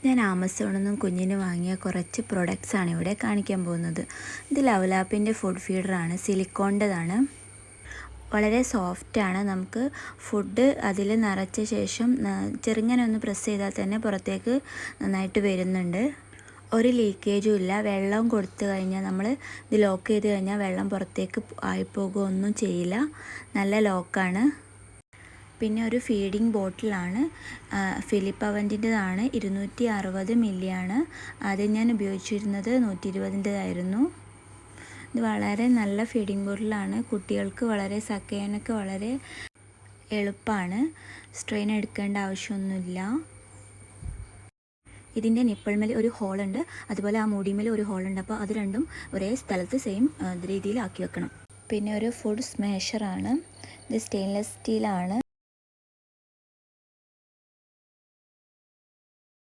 ഞാൻ ആമസോണിൽ നിന്നും കുഞ്ഞിന് വാങ്ങിയ കുറച്ച് പ്രൊഡക്ട്സ് ആണ് ഇവിടെ കാണിക്കാൻ പോകുന്നത്. ഇത് ലവ്ലാപ്പിൻ്റെ ഫുഡ് ഫീഡറാണ്, സിലിക്കോണിൻ്റെതാണ്. വളരെ സോഫ്റ്റാണ്. നമുക്ക് ഫുഡ് അതിൽ നിറച്ച ശേഷം ചെറുങ്ങനെ ഒന്ന് പ്രസ് ചെയ്താൽ തന്നെ പുറത്തേക്ക് നന്നായിട്ട് വരുന്നുണ്ട്. ഒരു ലീക്കേജും ഇല്ല. വെള്ളം കൊടുത്തു കഴിഞ്ഞാൽ നമ്മൾ ഇത് ലോക്ക് ചെയ്ത് കഴിഞ്ഞാൽ വെള്ളം പുറത്തേക്ക് ആയിപ്പോകുകയൊന്നും ചെയ്യില്ല. നല്ല ലോക്കാണ്. പിന്നെ ഒരു ഫീഡിങ് ബോട്ടിലാണ്, ഫിലിപ്പ് അവൻ്റെതാണ്. 260 മില്ലിയാണ്. ആദ്യം ഞാൻ ഉപയോഗിച്ചിരുന്നത് 120-ൻ്റെതായിരുന്നു. ഇത് വളരെ നല്ല ഫീഡിങ് ബോട്ടിലാണ്. കുട്ടികൾക്ക് വളരെ സക്കയാനൊക്കെ വളരെ എളുപ്പമാണ്. സ്ട്രെയിൻ എടുക്കേണ്ട ആവശ്യമൊന്നുമില്ല. ഇതിൻ്റെ നിപ്പിൾമേൽ ഒരു ഹോളുണ്ട്, അതുപോലെ ആ മൂടിമേൽ ഒരു ഹോളുണ്ട്. അപ്പോൾ അത് രണ്ടും ഒരേ സ്ഥലത്ത് സെയിം രീതിയിൽ ആക്കി വെക്കണം. പിന്നെ ഒരു ഫുഡ് സ്മാഷറാണ്. ഇത് സ്റ്റെയിൻലെസ് സ്റ്റീലാണ്.